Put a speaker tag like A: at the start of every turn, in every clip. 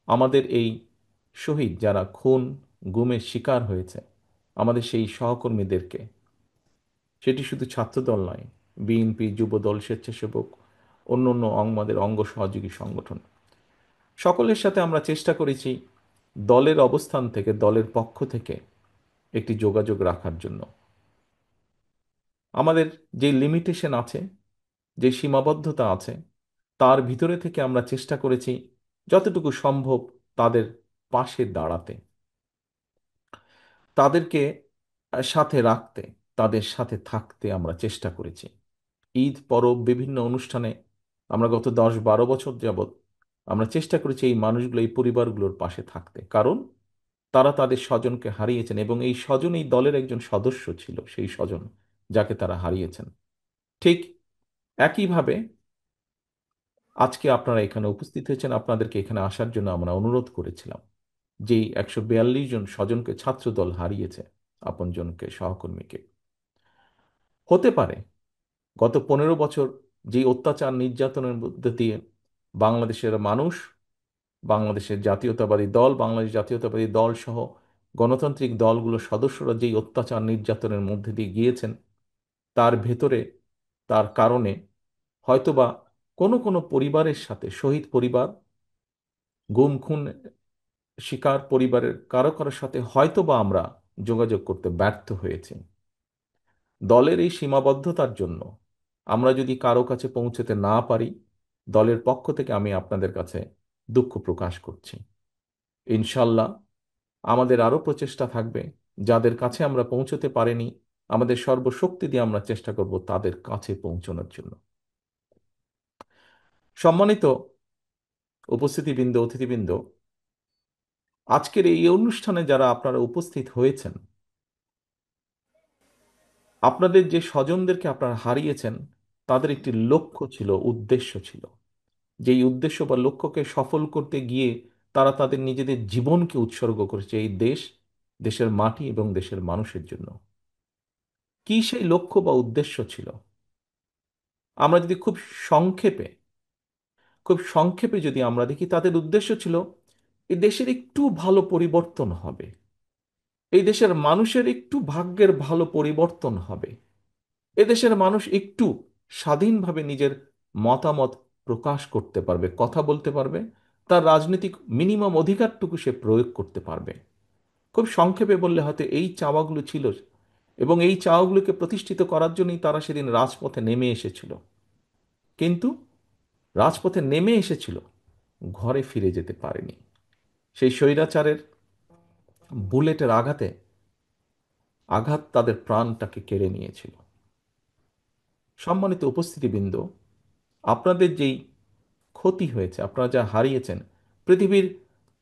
A: আমাদের এই শহীদ যারা খুন গুমের শিকার হয়েছে, আমাদের সেই সহকর্মীদেরকে, সেটি শুধু ছাত্রদল নয়, বিএনপি, যুবদল, স্বেচ্ছাসেবক, অন্য অন্য আমাদের অঙ্গ সহযোগী সংগঠন, সকলের সাথে আমরা চেষ্টা করেছি দলের অবস্থান থেকে, দলের পক্ষ থেকে একটি যোগাযোগ রাখার জন্য। আমাদের যে লিমিটেশন আছে, যে সীমাবদ্ধতা আছে, তার ভিতরে থেকে আমরা চেষ্টা করেছি যতটুকু সম্ভব তাদের পাশে দাঁড়াতে, তাদেরকে সাথে রাখতে, তাদের সাথে থাকতে আমরা চেষ্টা করেছি। ঈদ পরব বিভিন্ন অনুষ্ঠানে আমরা গত 10-12 বছর যাবৎ আমরা চেষ্টা করেছি এই মানুষগুলো, এই পরিবারগুলোর পাশে থাকতে, কারণ তারা তাদের স্বজনকে হারিয়েছেন এবং এই স্বজন এই দলের একজন সদস্য ছিল, সেই স্বজন যাকে তারা হারিয়েছেন। ঠিক একইভাবে আজকে আপনারা এখানে উপস্থিত হয়েছেন, আপনাদেরকে এখানে আসার জন্য আমরা অনুরোধ করেছিলাম। যেই 142 জন স্বজনকে ছাত্রদল হারিয়েছে, আপনজনকে, সহকর্মীকে, হতে পারে গত 15 বছর যেই অত্যাচার নির্যাতনের মধ্যে দিয়ে বাংলাদেশের মানুষ, বাংলাদেশের জাতীয়তাবাদী দল, বাংলাদেশ জাতীয়তাবাদী দল সহ গণতান্ত্রিক দলগুলোর সদস্যরা যেই অত্যাচার নির্যাতনের মধ্যে দিয়ে গিয়েছেন, তার ভেতরে, তার কারণে হয়তোবা কোনো কোনো পরিবারের সাথে, শহীদ পরিবার, গুম খুন শিকার পরিবারের কারো কারোর সাথে হয়তোবা আমরা যোগাযোগ করতে ব্যর্থ হয়েছি। দলের এই সীমাবদ্ধতার জন্য আমরা যদি কারো কাছে পৌঁছতে না পারি, দলের পক্ষ থেকে আমি আপনাদের কাছে দুঃখ প্রকাশ করছি। ইনশাল্লাহ আমাদের আরও প্রচেষ্টা থাকবে, যাদের কাছে আমরা পৌঁছতে পারিনি আমাদের সর্বশক্তি দিয়ে আমরা চেষ্টা করব তাদের কাছে পৌঁছানোর জন্য। সম্মানিত উপস্থিতিবৃন্দ, অতিথিবৃন্দ, আজকের এই অনুষ্ঠানে যারা আপনারা উপস্থিত হয়েছেন, আপনাদের যে স্বজনদেরকে আপনারা হারিয়েছেন, তাদের একটি লক্ষ্য ছিল, উদ্দেশ্য ছিল। যেই উদ্দেশ্য বা লক্ষ্যকে সফল করতে গিয়ে তারা তাদের নিজেদের জীবনকে উৎসর্গ করেছে এই দেশ, দেশের মাটি এবং দেশের মানুষের জন্য। কি সেই লক্ষ্য বা উদ্দেশ্য ছিল? আমরা যদি সংক্ষেপে খুব সংক্ষেপে যদি আমরা দেখি, তাদের উদ্দেশ্য ছিল এই দেশের একটু ভালো পরিবর্তন হবে, এই দেশের মানুষের একটু ভাগ্যের ভালো পরিবর্তন হবে, এদেশের মানুষ একটু স্বাধীনভাবে নিজের মতামত প্রকাশ করতে পারবে, কথা বলতে পারবে, তার রাজনৈতিক মিনিমাম অধিকারটুকু সে প্রয়োগ করতে পারবে। খুব সংক্ষেপে বললে হয়তো এই চাওয়াগুলো ছিল, এবং এই চাওয়াগুলোকে প্রতিষ্ঠিত করার জন্যই তারা সেদিন রাজপথে নেমে এসেছিল। কিন্তু রাজপথে নেমে এসেছিল, ঘরে ফিরে যেতে পারেনি। সেই স্বৈরাচারের বুলেটের আঘাতে আঘাত তাদের প্রাণটাকে কেড়ে নিয়েছিল। সম্মানিত উপস্থিতিবৃন্দ, আপনাদের যেই ক্ষতি হয়েছে, আপনারা যা হারিয়েছেন, পৃথিবীর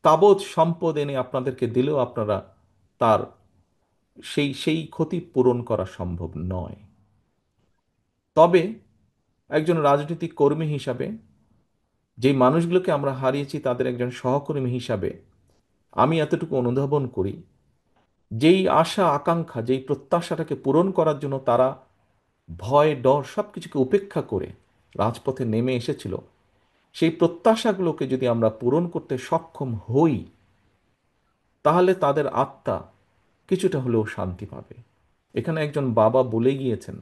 A: তাবৎ সম্পদ এনে আপনাদেরকে দিলেও আপনারা তার সেই সেই ক্ষতি পূরণ করা সম্ভব নয়। তবে একজন রাজনৈতিক কর্মী হিসাবে, যেই মানুষগুলোকে আমরা হারিয়েছি তাদের একজন সহকর্মী হিসাবে, আমি এতটুকু অনুধাবন করি, যেই আশা আকাঙ্ক্ষা, যেই প্রত্যাশাটাকে পূরণ করার জন্য তারা ভয় ডর সবকিছুকে উপেক্ষা করে রাজপথে নেমে এসেছিল, সেই প্রত্যাশাগুলোকে যদি আমরা পূরণ করতে সক্ষম হই, তাহলে তাদের আত্মা কিছুটা হলেও শান্তি পাবে। এখানে একজন বাবা বলে গিয়েছেন,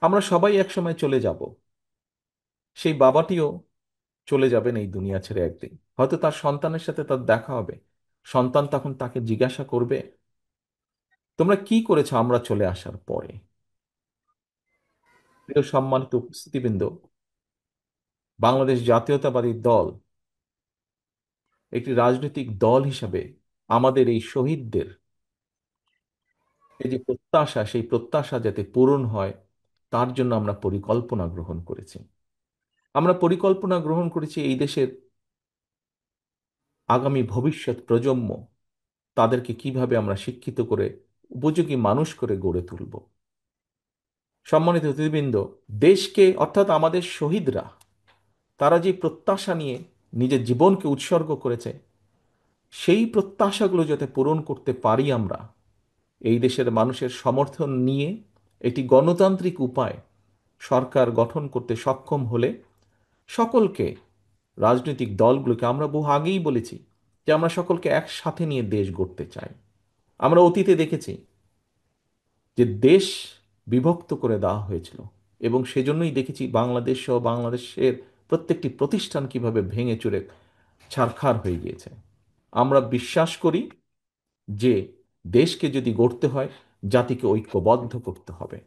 A: আমরা সবাই একসময় চলে যাব, সেই বাবাটিও চলে যাবেন এই দুনিয়া ছেড়ে একদিন। হয়তো তার সন্তানের সাথে তার দেখা হবে, সন্তান তখন তাকে জিজ্ঞাসা করবে, তোমরা কি করেছো আমরা চলে আসার পরে? প্রিয় সম্মানিত উপস্থিতিবৃন্দ, বাংলাদেশ জাতীয়তাবাদী দল একটি রাজনৈতিক দল হিসাবে আমাদের এই শহীদদের এই যে প্রত্যাশা, সেই প্রত্যাশা যাতে পূরণ হয় তার জন্য আমরা পরিকল্পনা গ্রহণ করেছি। আমরা পরিকল্পনা গ্রহণ করেছি এই দেশের আগামী ভবিষ্যৎ প্রজন্ম, তাদেরকে কিভাবে আমরা শিক্ষিত করে উপযোগী মানুষ করে গড়ে তুলব। সম্মানিত অতিথিবৃন্দ, দেশকে অর্থাৎ আমাদের শহীদরা, তারা যে প্রত্যাশা নিয়ে নিজের জীবনকে উৎসর্গ করেছে, সেই প্রত্যাশাগুলো যাতে পূরণ করতে পারি আমরা, এই দেশের মানুষের সমর্থন নিয়ে একটি গণতান্ত্রিক উপায় সরকার গঠন করতে সক্ষম হলে সকলকে রাজনৈতিক দলগুলোকে আমরা বহু আগেই বলেছি যে আমরা সকলকে একসাথে নিয়ে দেশ গড়তে চাই। আমরা অতীতে দেখেছি যে দেশ বিভক্ত করে দেওয়া হয়েছিল, এবং সেজন্যই দেখেছি বাংলাদেশ সহ বাংলাদেশের প্রত্যেকটি প্রতিষ্ঠান কিভাবে ভেঙে চুরে ছারখার হয়ে গিয়েছে। আমরা বিশ্বাস করি যে দেশকে যদি গড়তে হয়, জাতিকে ঐক্যবদ্ধ করতে হবে।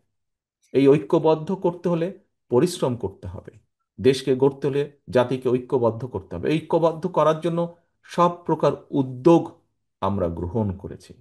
A: এই ঐক্যবদ্ধ করতে হলে পরিশ্রম করতে হবে। দেশকে গড়তে হলে জাতিকে ঐক্যবদ্ধ করতে হবে। ঐক্যবদ্ধ করার জন্য সব প্রকার উদ্যোগ আমরা গ্রহণ করেছি।